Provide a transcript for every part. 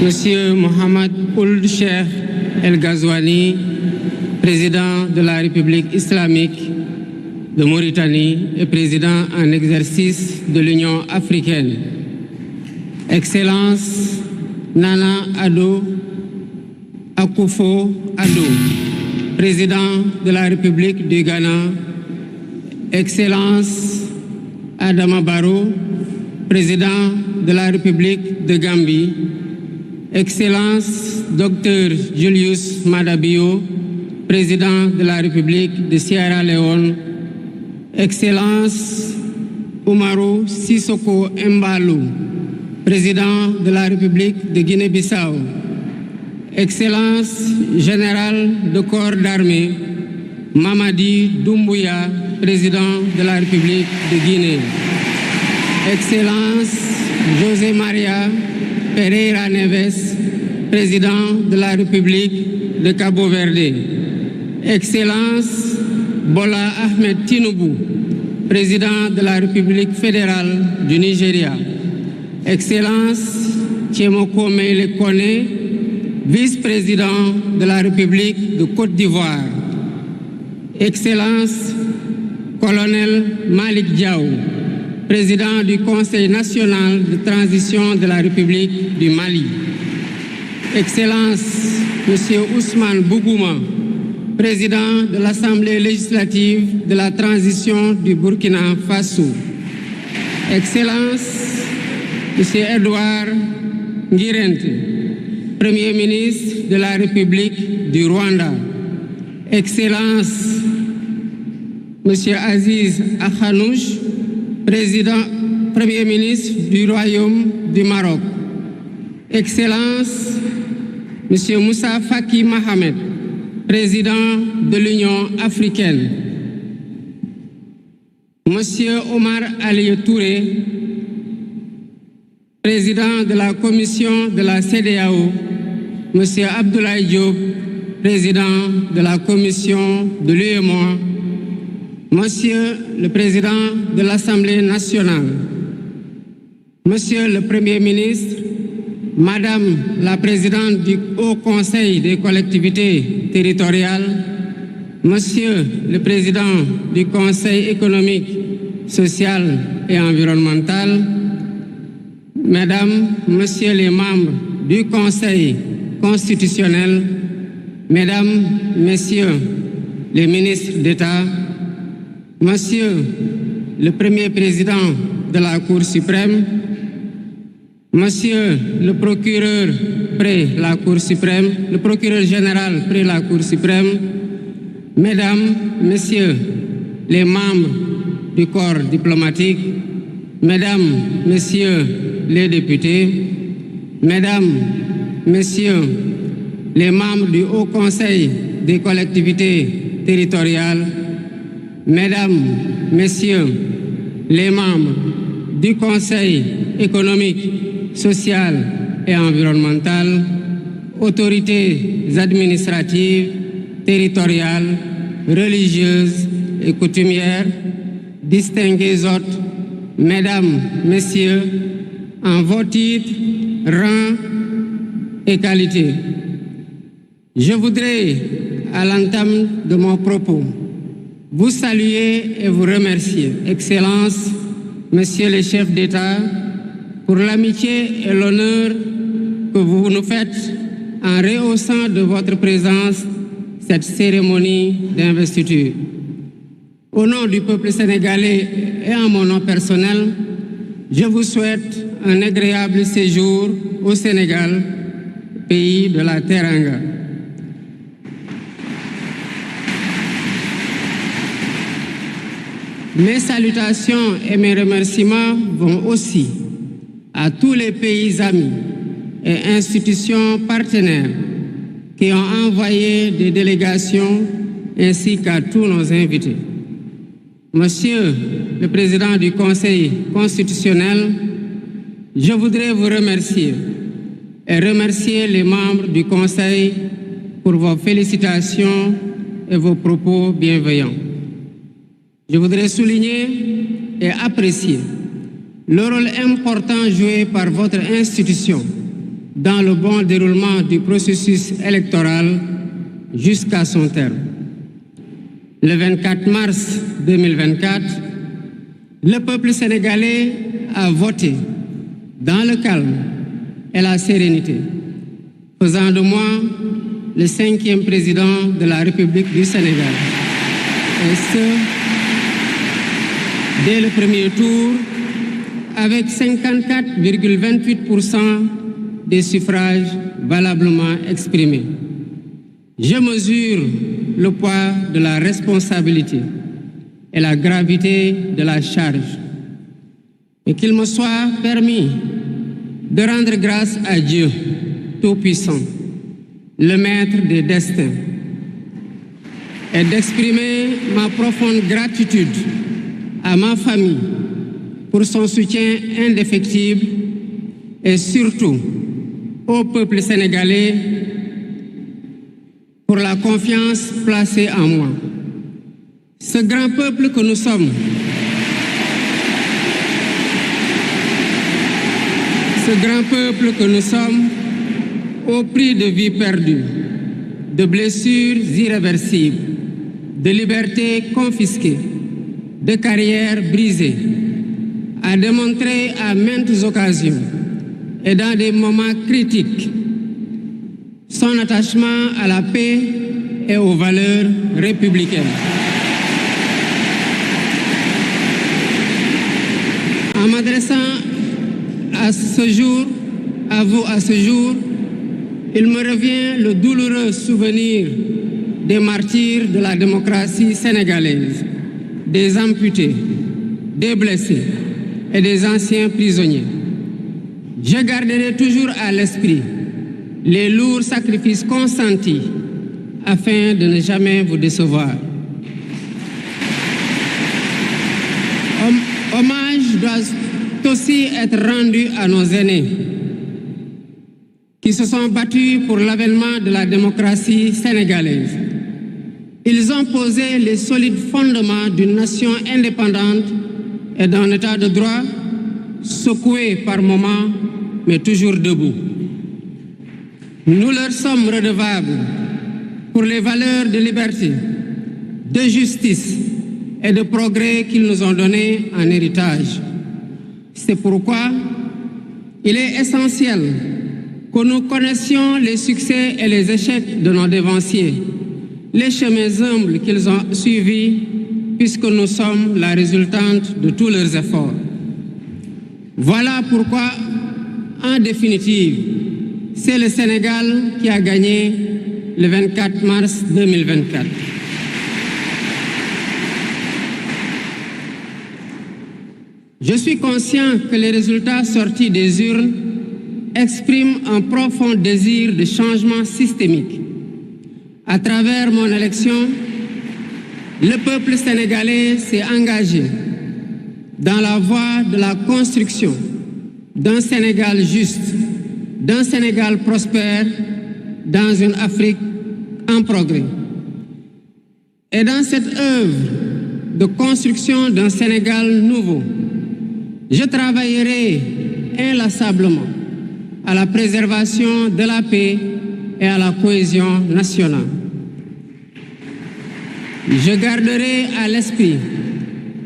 Monsieur Mohamed Ould Cheikh El Ghazouani, président de la République islamique de Mauritanie et président en exercice de l'Union africaine. Excellence Nana Addo Akufo-Addo, président de la République du Ghana. Excellence Adama Barrow, président de la République de Gambie. Excellence Dr Julius Maada Bio, président de la République de Sierra Leone. Excellence Umaru Sissoko Embalou, président de la République de Guinée-Bissau. Excellence Général de corps d'armée Mamadi Doumbouya, président de la République de Guinée. Excellence José Maria Pereira Neves, président de la République de Cabo Verde. Excellence Bola Ahmed Tinubu, président de la République fédérale du Nigeria. Excellence Tchemoko Meïle Kone, vice-président de la République de Côte d'Ivoire. Excellence Colonel Malik Diaw, président du Conseil national de transition de la République du Mali. Excellence Monsieur Ousmane Bougouma, président de l'Assemblée législative de la transition du Burkina Faso. Excellence Monsieur Edouard Ngirente, Premier ministre de la République du Rwanda. Excellence Monsieur Aziz Akhanouch, Premier ministre du Royaume du Maroc. Excellence Monsieur Moussa Faki Mohamed, président de l'Union africaine. Monsieur Omar Ali Touré, président de la commission de la CEDEAO. Monsieur Abdoulaye Diop, président de la commission de l'UEMOA. Monsieur le président de l'Assemblée nationale. Monsieur le Premier ministre, Madame la présidente du Haut Conseil des collectivités territoriales, Monsieur le président du Conseil économique, social et environnemental, Mesdames, Messieurs les membres du Conseil constitutionnel, Mesdames, Messieurs les ministres d'État, Monsieur le Premier président de la Cour suprême, Monsieur le procureur près la Cour suprême, le procureur général près la Cour suprême, Mesdames, Messieurs les membres du corps diplomatique, Mesdames, Messieurs les députés, Mesdames, Messieurs les membres du Haut Conseil des collectivités territoriales, Mesdames, Messieurs les membres du Conseil économique, social et environnemental, autorités administratives, territoriales, religieuses et coutumières, distingués hôtes, Mesdames, Messieurs, en vos titres, rangs et qualités. Je voudrais, à l'entame de mon propos, vous saluer et vous remercier, Excellences, Messieurs les chefs d'État, pour l'amitié et l'honneur que vous nous faites en rehaussant de votre présence cette cérémonie d'investiture. Au nom du peuple sénégalais et en mon nom personnel, je vous souhaite un agréable séjour au Sénégal, pays de la Teranga. Mes salutations et mes remerciements vont aussi à tous les pays amis et institutions partenaires qui ont envoyé des délégations ainsi qu'à tous nos invités. Monsieur le Président du Conseil constitutionnel, je voudrais vous remercier et remercier les membres du Conseil pour vos félicitations et vos propos bienveillants. Je voudrais souligner et apprécier le rôle important joué par votre institution dans le bon déroulement du processus électoral jusqu'à son terme. Le 24 mars 2024, le peuple sénégalais a voté dans le calme et la sérénité, faisant de moi le 5e président de la République du Sénégal. Et ce, dès le premier tour, avec 54,28% des suffrages valablement exprimés. Je mesure le poids de la responsabilité et la gravité de la charge. Et qu'il me soit permis de rendre grâce à Dieu Tout-Puissant, le Maître des destins, et d'exprimer ma profonde gratitude à ma famille pour son soutien indéfectible et surtout au peuple sénégalais pour la confiance placée en moi. Ce grand peuple que nous sommes, au prix de vies perdues, de blessures irréversibles, de libertés confisquées, de carrières brisées, a démontré à maintes occasions et dans des moments critiques son attachement à la paix et aux valeurs républicaines. En m'adressant à vous à ce jour, il me revient le douloureux souvenir des martyrs de la démocratie sénégalaise, des amputés, des blessés et des anciens prisonniers. Je garderai toujours à l'esprit les lourds sacrifices consentis afin de ne jamais vous décevoir. Hommage doit aussi être rendu à nos aînés qui se sont battus pour l'avènement de la démocratie sénégalaise. Ils ont posé les solides fondements d'une nation indépendante et d'un état de droit secoué par moments, mais toujours debout. Nous leur sommes redevables pour les valeurs de liberté, de justice et de progrès qu'ils nous ont données en héritage. C'est pourquoi il est essentiel que nous connaissions les succès et les échecs de nos dévanciers, les chemins humbles qu'ils ont suivis, puisque nous sommes la résultante de tous leurs efforts. Voilà pourquoi, en définitive, c'est le Sénégal qui a gagné le 24 mars 2024. Je suis conscient que les résultats sortis des urnes expriment un profond désir de changement systémique. À travers mon élection, le peuple sénégalais s'est engagé dans la voie de la construction d'un Sénégal juste, d'un Sénégal prospère, dans une Afrique en progrès. Et dans cette œuvre de construction d'un Sénégal nouveau, je travaillerai inlassablement à la préservation de la paix et à la cohésion nationale. Je garderai à l'esprit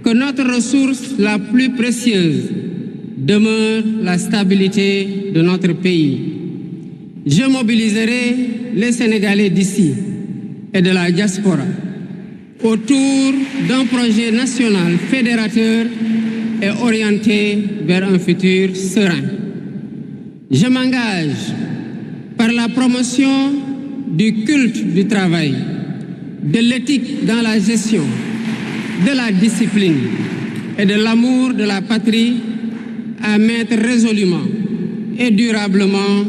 que notre ressource la plus précieuse demeure la stabilité de notre pays. Je mobiliserai les Sénégalais d'ici et de la diaspora autour d'un projet national fédérateur et orienté vers un futur serein. Je m'engage par la promotion du culte du travail, de l'éthique dans la gestion, de la discipline et de l'amour de la patrie à mettre résolument et durablement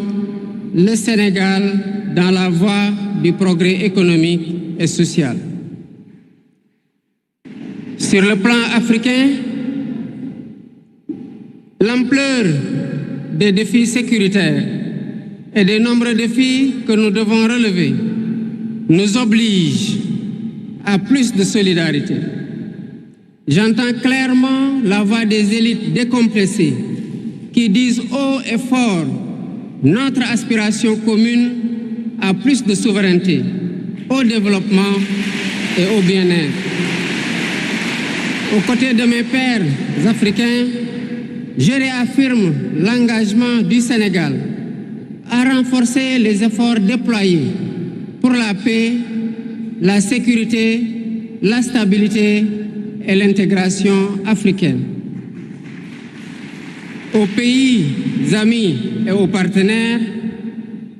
le Sénégal dans la voie du progrès économique et social. Sur le plan africain, l'ampleur des défis sécuritaires et des nombreux défis que nous devons relever nous oblige à plus de solidarité. J'entends clairement la voix des élites décompressées qui disent haut et fort notre aspiration commune à plus de souveraineté, au développement et au bien-être. Aux côtés de mes pairs africains, je réaffirme l'engagement du Sénégal à renforcer les efforts déployés pour la paix, la sécurité, la stabilité et l'intégration africaine. Aux pays amis et aux partenaires,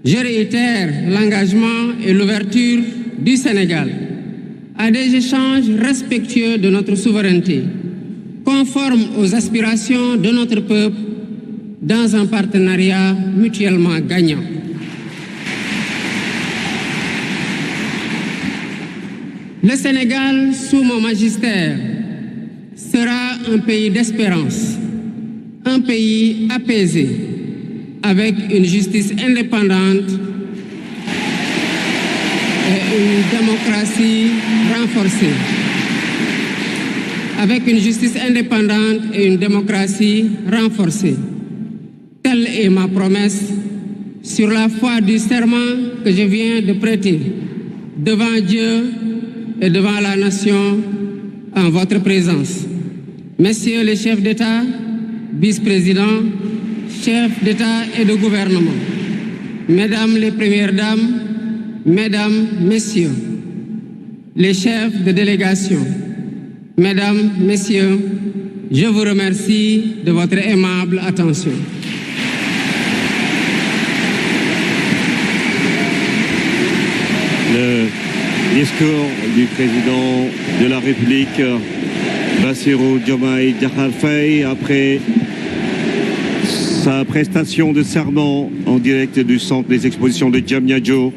je réitère l'engagement et l'ouverture du Sénégal à des échanges respectueux de notre souveraineté, conformes aux aspirations de notre peuple, dans un partenariat mutuellement gagnant. Le Sénégal, sous mon magistère, sera un pays d'espérance, un pays apaisé, avec une justice indépendante et une démocratie renforcée. Avec une justice indépendante et une démocratie renforcée. Telle est ma promesse sur la foi du serment que je viens de prêter devant Dieu et devant la nation en votre présence. Messieurs les chefs d'État, vice-présidents, chefs d'État et de gouvernement, Mesdames les Premières Dames, Mesdames, Messieurs, les chefs de délégation, Mesdames, Messieurs, je vous remercie de votre aimable attention. Le discours du président de la République, Bassirou Diomaye Diakhar Faye, après sa prestation de serment en direct du centre des expositions de Diamniadio,